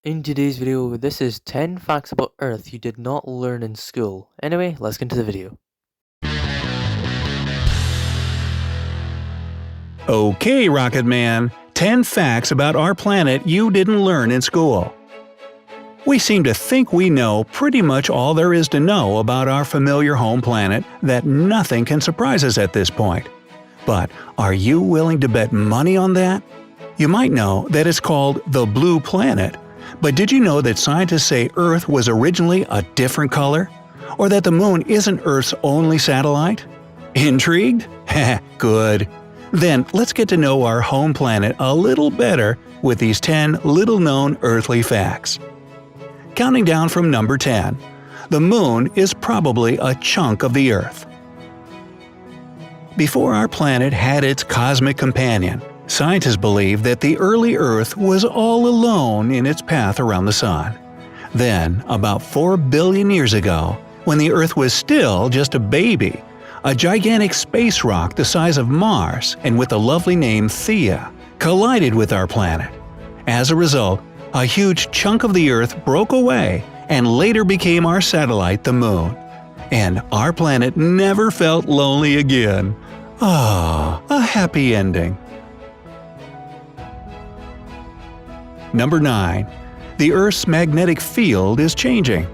In today's video, this is 10 facts about Earth you did not learn in school. Anyway, let's get into the video. Okay, Rocket Man, 10 facts about our planet you didn't learn in school. We seem to think we know pretty much all there is to know about our familiar home planet, that nothing can surprise us at this point. But are you willing to bet money on that? You might know that it's called the Blue Planet, but did you know that scientists say Earth was originally a different color? Or that the Moon isn't Earth's only satellite? Intrigued? Heh, good. Then let's get to know our home planet a little better with these 10 little-known earthly facts. Counting down from number 10. The Moon is probably a chunk of the Earth. Before our planet had its cosmic companion, scientists believe that the early Earth was all alone in its path around the Sun. Then, about 4 billion years ago, when the Earth was still just a baby, a gigantic space rock the size of Mars and with the lovely name Theia collided with our planet. As a result, a huge chunk of the Earth broke away and later became our satellite, the Moon. And our planet never felt lonely again. Ah, a happy ending. Number 9. The Earth's magnetic field is changing.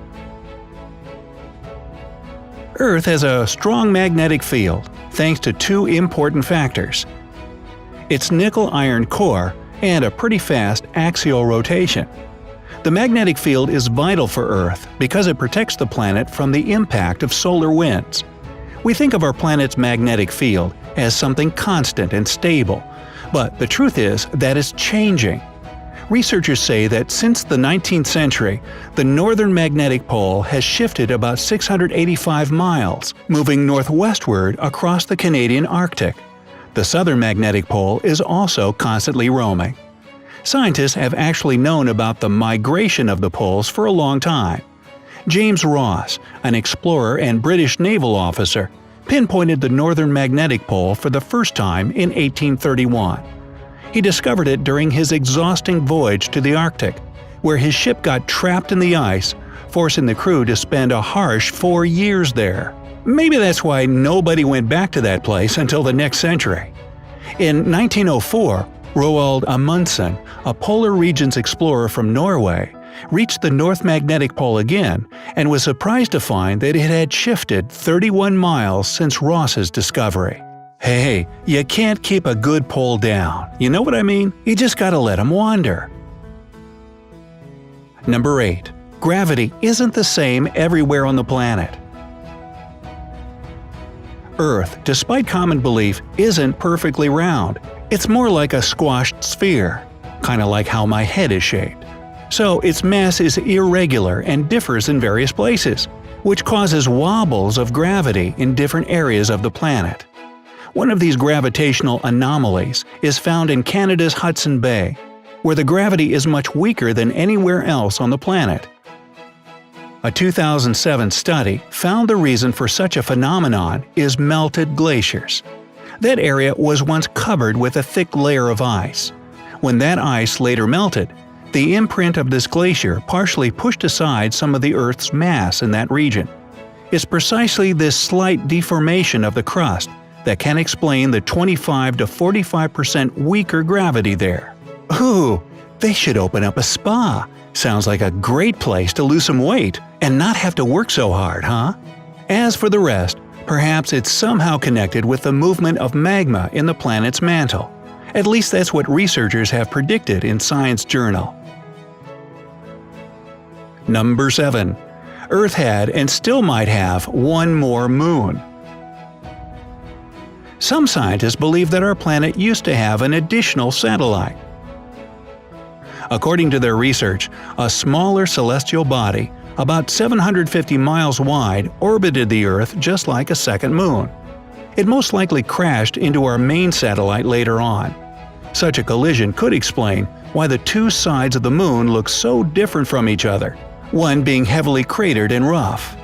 Earth has a strong magnetic field thanks to two important factors: its nickel-iron core and a pretty fast axial rotation. The magnetic field is vital for Earth because it protects the planet from the impact of solar winds. We think of our planet's magnetic field as something constant and stable, but the truth is that it's changing. Researchers say that since the 19th century, the northern magnetic pole has shifted about 685 miles, moving northwestward across the Canadian Arctic. The southern magnetic pole is also constantly roaming. Scientists have actually known about the migration of the poles for a long time. James Ross, an explorer and British naval officer, pinpointed the northern magnetic pole for the first time in 1831. He discovered it during his exhausting voyage to the Arctic, where his ship got trapped in the ice, forcing the crew to spend a harsh 4 years there. Maybe that's why nobody went back to that place until the next century. In 1904, Roald Amundsen, a polar regions explorer from Norway, reached the North Magnetic Pole again and was surprised to find that it had shifted 31 miles since Ross's discovery. Hey, you can't keep a good pole down, you know what I mean? You just gotta let them wander. Number 8. Gravity isn't the same everywhere on the planet. Earth, despite common belief, isn't perfectly round. It's more like a squashed sphere, kinda like how my head is shaped. So its mass is irregular and differs in various places, which causes wobbles of gravity in different areas of the planet. One of these gravitational anomalies is found in Canada's Hudson Bay, where the gravity is much weaker than anywhere else on the planet. A 2007 study found the reason for such a phenomenon is melted glaciers. That area was once covered with a thick layer of ice. When that ice later melted, the imprint of this glacier partially pushed aside some of the Earth's mass in that region. It's precisely this slight deformation of the crust that can explain the 25 to 45% weaker gravity there. Ooh, they should open up a spa. Sounds like a great place to lose some weight and not have to work so hard, huh? As for the rest, perhaps it's somehow connected with the movement of magma in the planet's mantle. At least that's what researchers have predicted in Science Journal. Number 7. Earth had and still might have one more moon. Some scientists believe that our planet used to have an additional satellite. According to their research, a smaller celestial body, about 750 miles wide, orbited the Earth just like a second moon. It most likely crashed into our main satellite later on. Such a collision could explain why the two sides of the moon look so different from each other, one being heavily cratered and rough.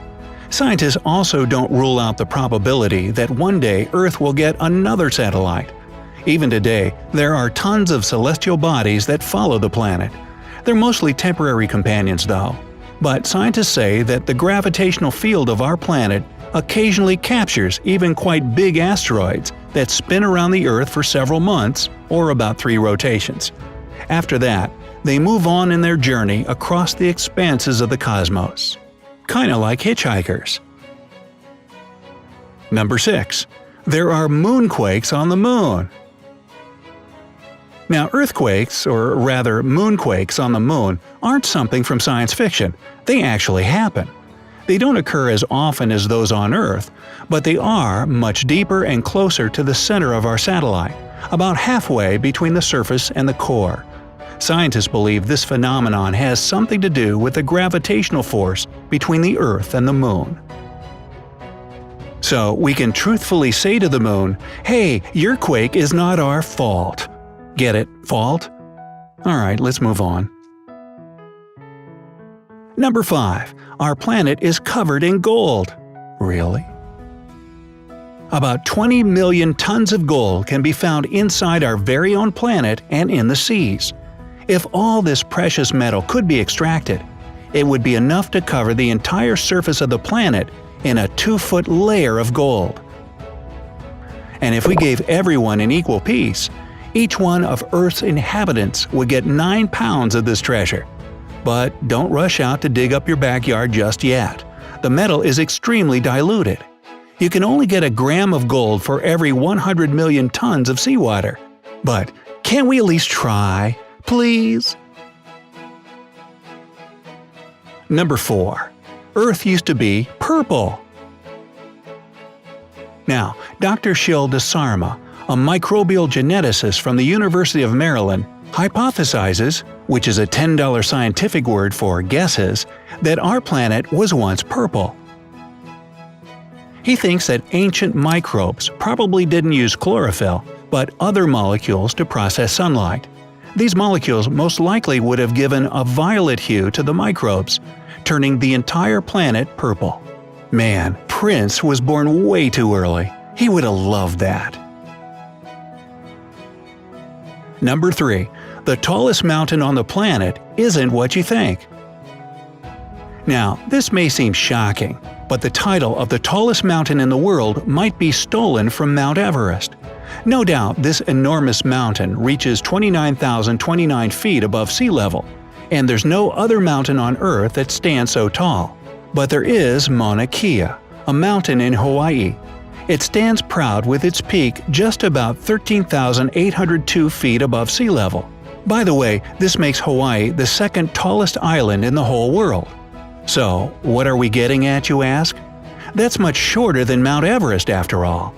Scientists also don't rule out the probability that one day Earth will get another satellite. Even today, there are tons of celestial bodies that follow the planet. They're mostly temporary companions though. But scientists say that the gravitational field of our planet occasionally captures even quite big asteroids that spin around the Earth for several months, or about 3 rotations. After that, they move on in their journey across the expanses of the cosmos. Kinda like hitchhikers. Number 6. There are moonquakes on the moon. Now, earthquakes, or rather moonquakes on the moon, aren't something from science fiction. They actually happen. They don't occur as often as those on Earth, but they are much deeper and closer to the center of our satellite, about halfway between the surface and the core. Scientists believe this phenomenon has something to do with the gravitational force between the Earth and the Moon. So we can truthfully say to the Moon, "Hey, your quake is not our fault." Get it? Fault? Alright, let's move on. Number 5. Our planet is covered in gold. Really? About 20 million tons of gold can be found inside our very own planet and in the seas. If all this precious metal could be extracted, it would be enough to cover the entire surface of the planet in a 2-foot layer of gold. And if we gave everyone an equal piece, each one of Earth's inhabitants would get 9 pounds of this treasure. But don't rush out to dig up your backyard just yet. The metal is extremely diluted. You can only get a gram of gold for every 100 million tons of seawater. But can't we at least try? Please? Number 4. Earth used to be purple. Now, Dr. Shil Desarma, a microbial geneticist from the University of Maryland, hypothesizes, which is a $10 scientific word for guesses, that our planet was once purple. He thinks that ancient microbes probably didn't use chlorophyll, but other molecules to process sunlight. These molecules most likely would have given a violet hue to the microbes, turning the entire planet purple. Man, Prince was born way too early. He would have loved that. Number 3. The tallest mountain on the planet isn't what you think. Now, this may seem shocking, but the title of the tallest mountain in the world might be stolen from Mount Everest. No doubt this enormous mountain reaches 29,029 feet above sea level, and there's no other mountain on Earth that stands so tall. But there is Mauna Kea, a mountain in Hawaii. It stands proud with its peak just about 13,802 feet above sea level. By the way, this makes Hawaii the second tallest island in the whole world. So, what are we getting at, you ask? That's much shorter than Mount Everest after all.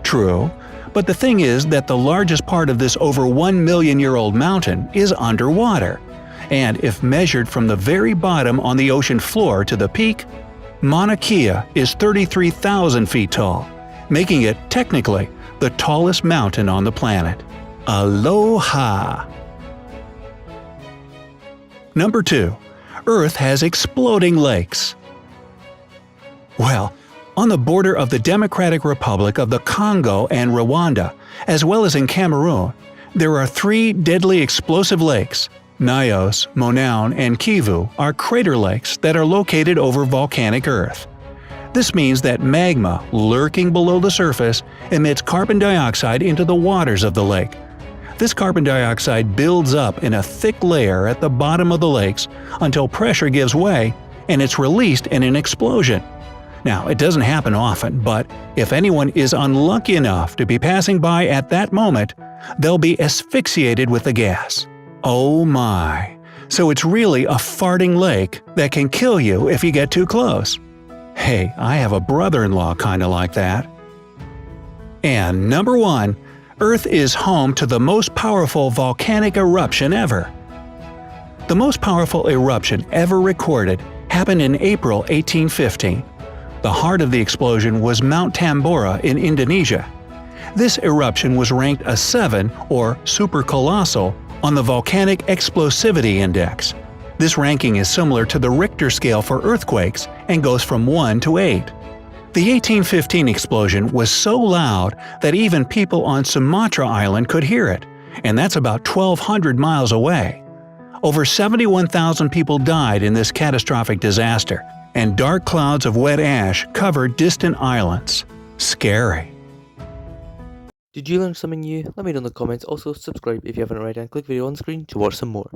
True, but the thing is that the largest part of this over 1 million-year-old mountain is underwater. And if measured from the very bottom on the ocean floor to the peak, Mauna Kea is 33,000 feet tall, making it technically the tallest mountain on the planet. Aloha! Number 2. Earth has exploding lakes. Well, on the border of the Democratic Republic of the Congo and Rwanda, as well as in Cameroon, there are 3 deadly explosive lakes. Nyos, Monaun, and Kivu are crater lakes that are located over volcanic Earth. This means that magma lurking below the surface emits carbon dioxide into the waters of the lake. This carbon dioxide builds up in a thick layer at the bottom of the lakes until pressure gives way and it's released in an explosion. Now, it doesn't happen often, but if anyone is unlucky enough to be passing by at that moment, they'll be asphyxiated with the gas. Oh my! So it's really a farting lake that can kill you if you get too close. Hey, I have a brother-in-law kinda like that. And number 1. Earth is home to the most powerful volcanic eruption ever. The most powerful eruption ever recorded happened in April 1815. The heart of the explosion was Mount Tambora in Indonesia. This eruption was ranked a 7, or supercolossal, on the Volcanic Explosivity Index. This ranking is similar to the Richter scale for earthquakes and goes from 1 to 8. The 1815 explosion was so loud that even people on Sumatra Island could hear it, and that's about 1,200 miles away. Over 71,000 people died in this catastrophic disaster, and dark clouds of wet ash covered distant islands. Scary. Did you learn something new? Let me know in the comments. Also, subscribe if you haven't already and click video on screen to watch some more.